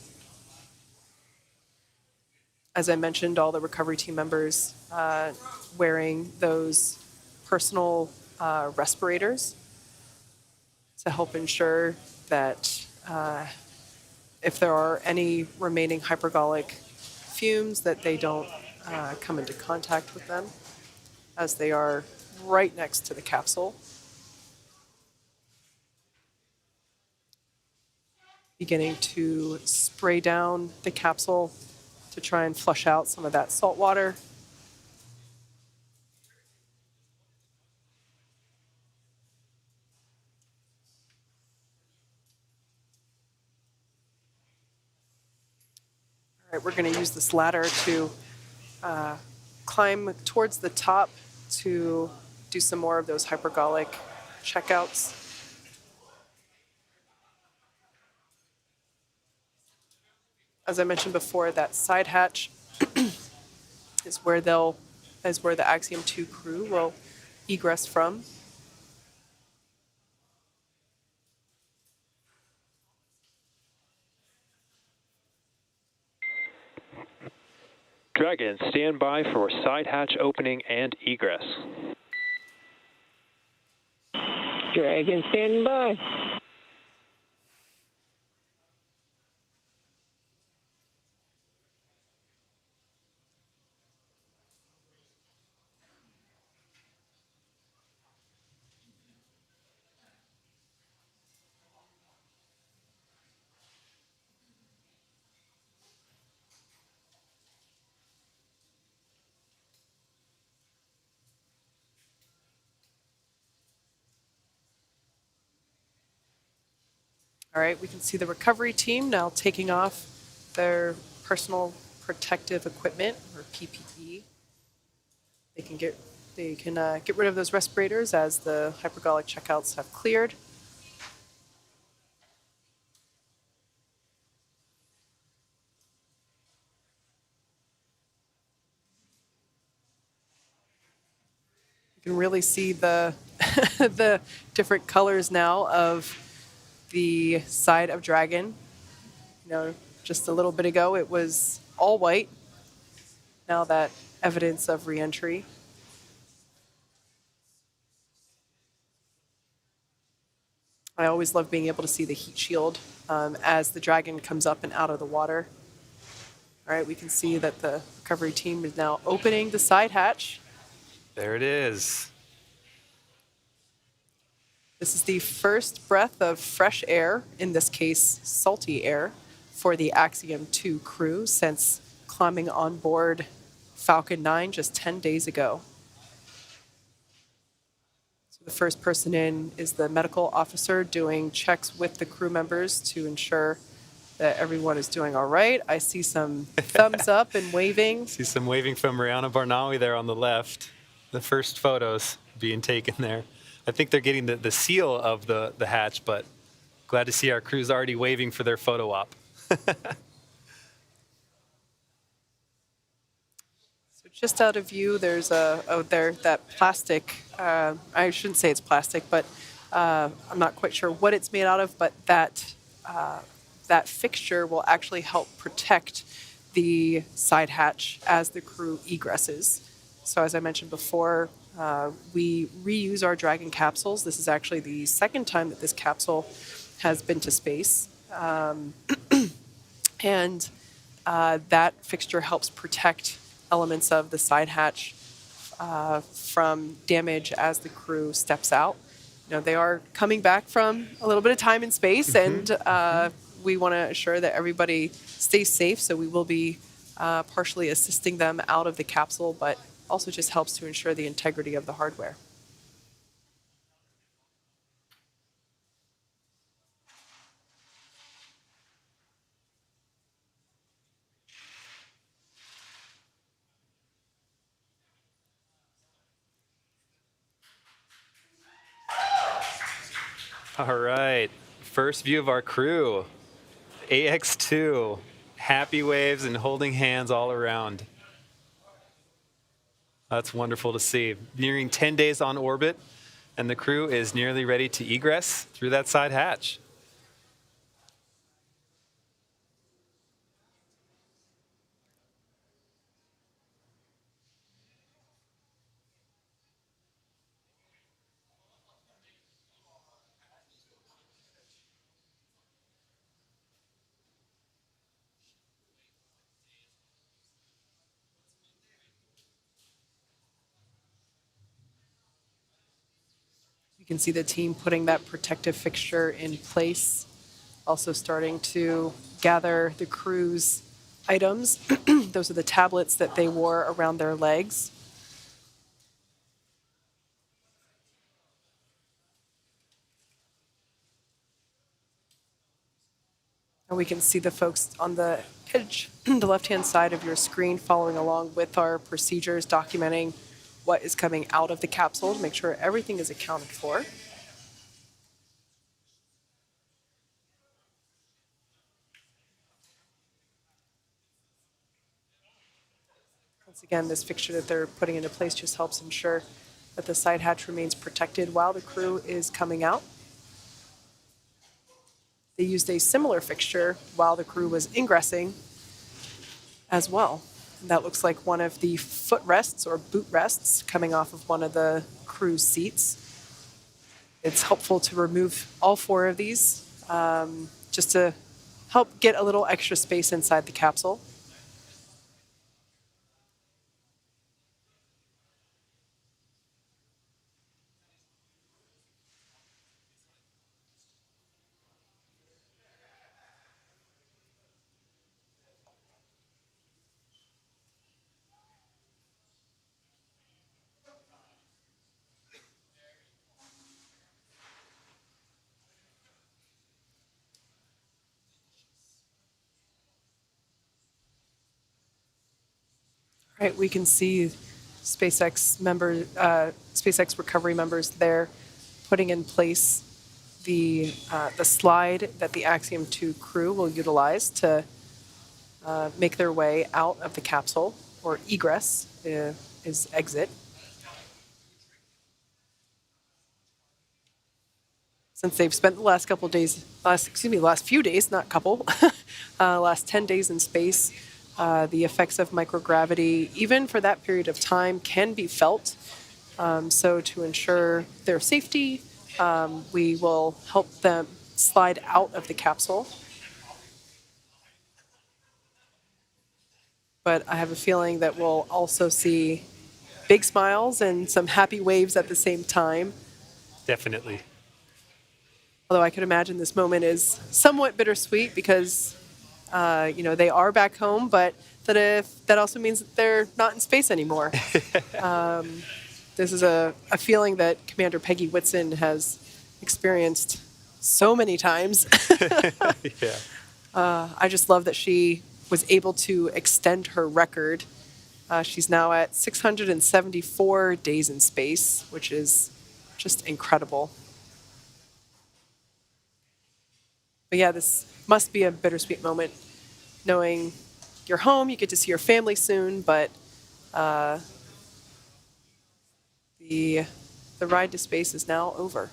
As I mentioned, all the recovery team members wearing those personal respirators to help ensure that if there are any remaining hypergolic fumes, that they don't come into contact with them, as they are right next to the capsule. Beginning to spray down the capsule to try and flush out some of that salt water. All right, we're going to use this ladder to climb towards the top to do some more of those hypergolic checkouts. As I mentioned before, that side hatch is where the Axiom 2 crew will egress from. Dragon, stand by for side hatch opening and egress. Dragon, stand by. All right, we can see the recovery team now taking off their personal protective equipment, or PPE. They can get rid of those respirators as the hypergolic checkouts have cleared. You can really see the the different colors now of the side of Dragon. You know, just a little bit ago it was all white. Now that evidence of re-entry. I always love being able to see the heat shield as the Dragon comes up and out of the water. All right, we can see that the recovery team is now opening the side hatch. There it is. This is the first breath of fresh air, in this case, salty air, for the Axiom 2 crew since climbing on board Falcon 9 just 10 days ago. So the first person in is the medical officer doing checks with the crew members to ensure that everyone is doing all right. I see some thumbs up and waving. See some waving from Mariana Barnawi there on the left. The first photos being taken there. I think they're getting the seal of the hatch, but glad to see our crew's already waving for their photo op. So just out of view, there's that plastic. I shouldn't say it's plastic, but I'm not quite sure what it's made out of, but that fixture will actually help protect the side hatch as the crew egresses. So as I mentioned before, we reuse our Dragon capsules. This is actually the second time that this capsule has been to space. And that fixture helps protect elements of the side hatch from damage as the crew steps out. You know, they are coming back from a little bit of time in space, and we want to assure that everybody stays safe, so we will be partially assisting them out of the capsule, but also just helps to ensure the integrity of the hardware. All right, first view of our crew, AX-2, happy waves and holding hands all around. That's wonderful to see. Nearing 10 days on orbit, and the crew is nearly ready to egress through that side hatch. You can see the team putting that protective fixture in place, also starting to gather the crew's items. Those are the tablets that they wore around their legs. And we can see the folks on the edge, the left-hand side of your screen, following along with our procedures, documenting what is coming out of the capsule to make sure everything is accounted for. Once again, this fixture that they're putting into place just helps ensure that the side hatch remains protected while the crew is coming out. They used a similar fixture while the crew was ingressing as well. And that looks like one of the footrests or boot rests coming off of one of the crew's seats. It's helpful to remove all four of these just to help get a little extra space inside the capsule. Right, we can see SpaceX recovery members there putting in place the slide that the Axiom 2 crew will utilize to make their way out of the capsule, or egress is exit. Since they've spent the last few days, not couple, last 10 days in space, the effects of microgravity, even for that period of time, can be felt. So to ensure their safety, we will help them slide out of the capsule. But I have a feeling that we'll also see big smiles and some happy waves at the same time. Definitely. Although I could imagine this moment is somewhat bittersweet because, they are back home, but that also means that they're not in space anymore. This is a feeling that Commander Peggy Whitson has experienced so many times. Yeah. I just love that she was able to extend her record. She's now at 674 days in space, which is just incredible. But yeah, this must be a bittersweet moment, knowing you're home, you get to see your family soon, but the ride to space is now over.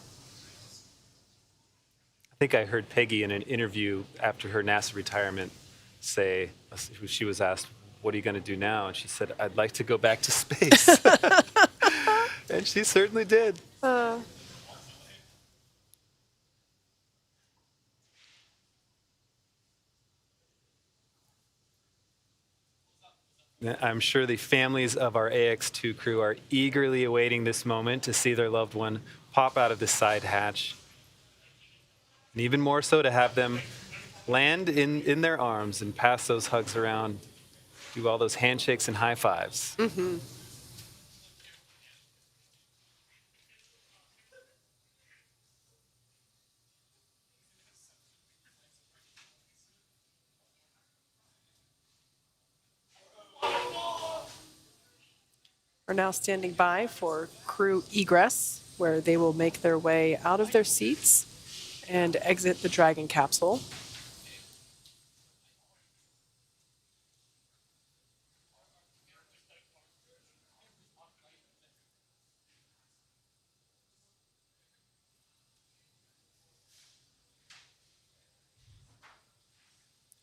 I think I heard Peggy in an interview after her NASA retirement say, she was asked, "What are you going to do now?" And she said, "I'd like to go back to space." And she certainly did. I'm sure the families of our AX-2 crew are eagerly awaiting this moment to see their loved one pop out of the side hatch. And even more so to have them land in their arms and pass those hugs around, do all those handshakes and high fives. Mm-hmm. Are now standing by for crew egress, where they will make their way out of their seats and exit the Dragon capsule.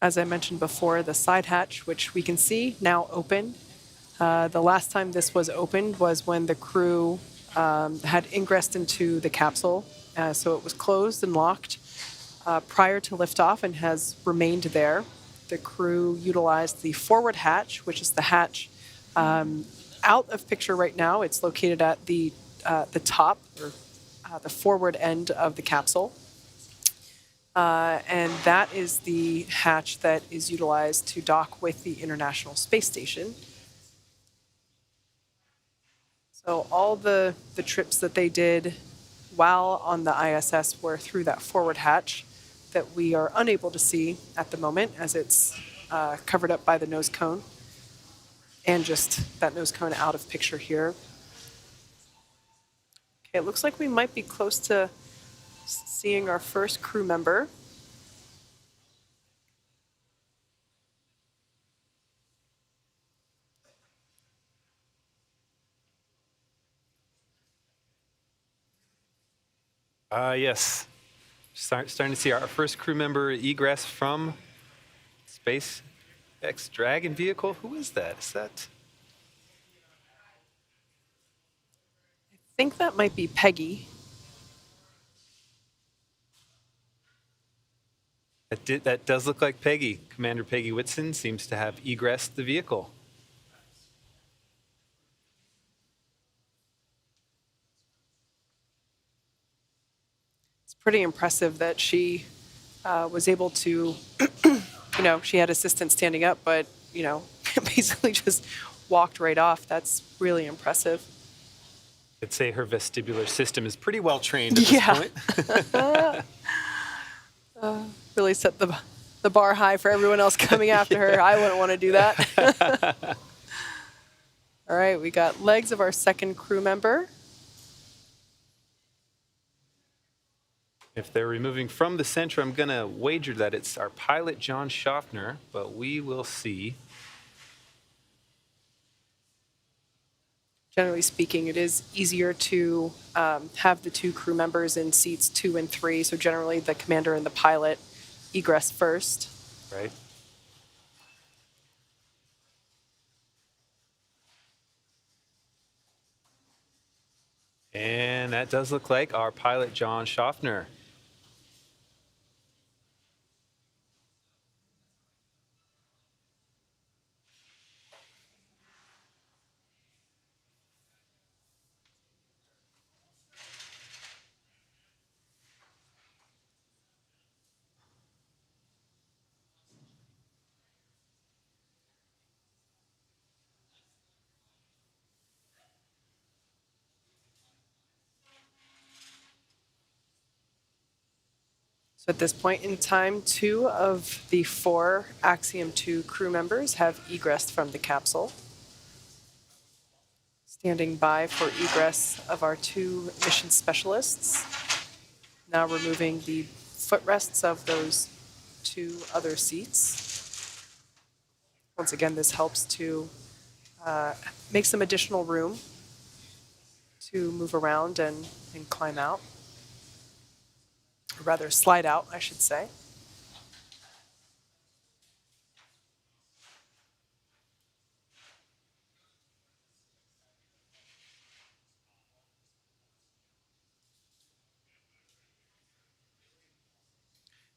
As I mentioned before, the side hatch, which we can see now open. The last time this was opened was when the crew had ingressed into the capsule. So it was closed and locked prior to liftoff and has remained there. The crew utilized the forward hatch, which is the hatch out of picture right now. It's located at the top, or the forward end of the capsule. And that is the hatch that is utilized to dock with the International Space Station. So all the trips that they did while on the ISS were through that forward hatch that we are unable to see at the moment, as it's covered up by the nose cone and just that nose cone out of picture here. Okay, it looks like we might be close to seeing our first crew member. Yes. Starting to see our first crew member egress from SpaceX Dragon vehicle. Who is that? Is that? I think that might be Peggy. That does look like Peggy. Commander Peggy Whitson seems to have egressed the vehicle. It's pretty impressive that she was able to, she had assistance standing up, but, basically just walked right off. That's really impressive. I'd say her vestibular system is pretty well trained at this point. Really set the bar high for everyone else coming after her. I wouldn't want to do that. All right, we got legs of our second crew member. If they're removing from the center, I'm going to wager that it's our pilot, John Schaffner, but we will see. Generally speaking, it is easier to have the two crew members in seats 2 and 3. So generally the commander and the pilot egress first. Right. And that does look like our pilot, John Schaffner. So at this point in time, 2 of the 4 Axiom 2 crew members have egressed from the capsule. Standing by for egress of our 2 mission specialists. Now removing the footrests of those 2 other seats. Once again, this helps to make some additional room to move around and climb out. Or rather, slide out, I should say.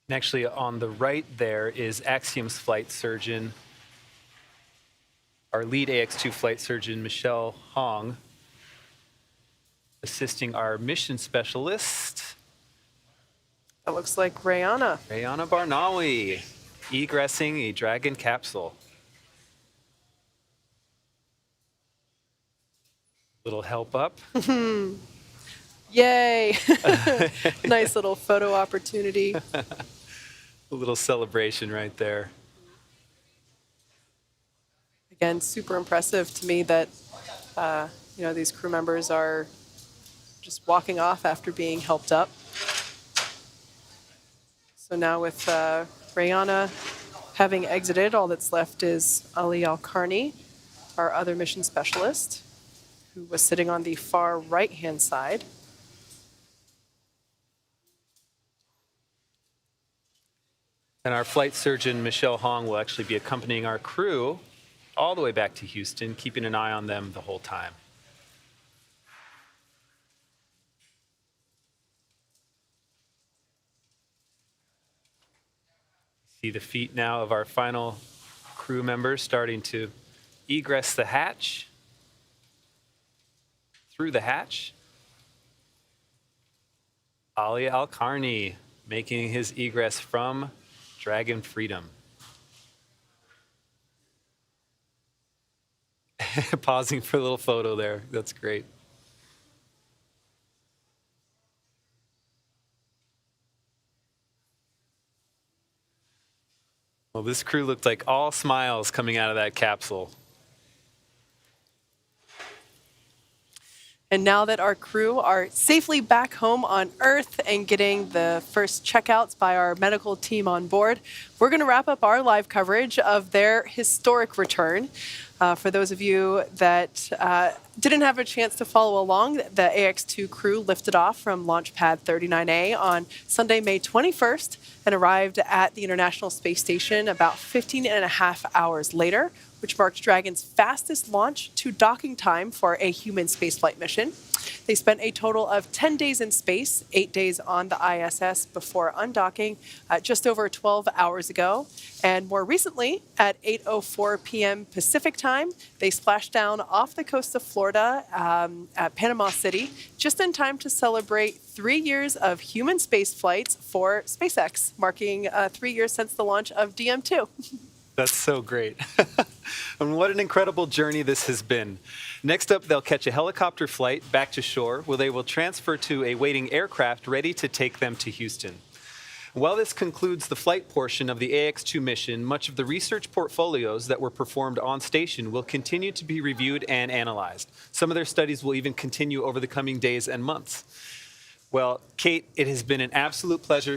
And actually, on the right there is Axiom's flight surgeon, our lead AX-2 flight surgeon, Michelle Hong, assisting our mission specialist, That looks like Rayana. Rayana Barnawi, egressing a Dragon capsule. Little help up. Yay! Nice little photo opportunity. A little celebration right there. Again, super impressive to me that these crew members are just walking off after being helped up. So now with Rayana having exited, all that's left is Ali Al-Karni, our other mission specialist, who was sitting on the far right-hand side. And our flight surgeon, Michelle Hong, will actually be accompanying our crew all the way back to Houston, keeping an eye on them the whole time. See the feet now of our final crew members starting to egress the hatch, through the hatch. Ali Al-Karni making his egress from Dragon Freedom. Pausing for a little photo there. That's great. Well, this crew looked like all smiles coming out of that capsule. And now that our crew are safely back home on Earth and getting the first checkouts by our medical team on board, we're going to wrap up our live coverage of their historic return. For those of you that didn't have a chance to follow along, the AX-2 crew lifted off from Launch Pad 39A on Sunday, May 21st, and arrived at the International Space Station about 15 and a half hours later, which marked Dragon's fastest launch to docking time for a human spaceflight mission. They spent a total of 10 days in space, 8 days on the ISS before undocking just over 12 hours ago. And more recently, at 8:04 p.m. Pacific time, they splashed down off the coast of Florida at Panama City, just in time to celebrate 3 years of human space flights for SpaceX, marking 3 years since the launch of DM2. That's so great. And what an incredible journey this has been. Next up, they'll catch a helicopter flight back to shore, where they will transfer to a waiting aircraft ready to take them to Houston. While this concludes the flight portion of the AX-2 mission, much of the research portfolios that were performed on station will continue to be reviewed and analyzed. Some of their studies will even continue over the coming days and months. Well, Kate, it has been an absolute pleasure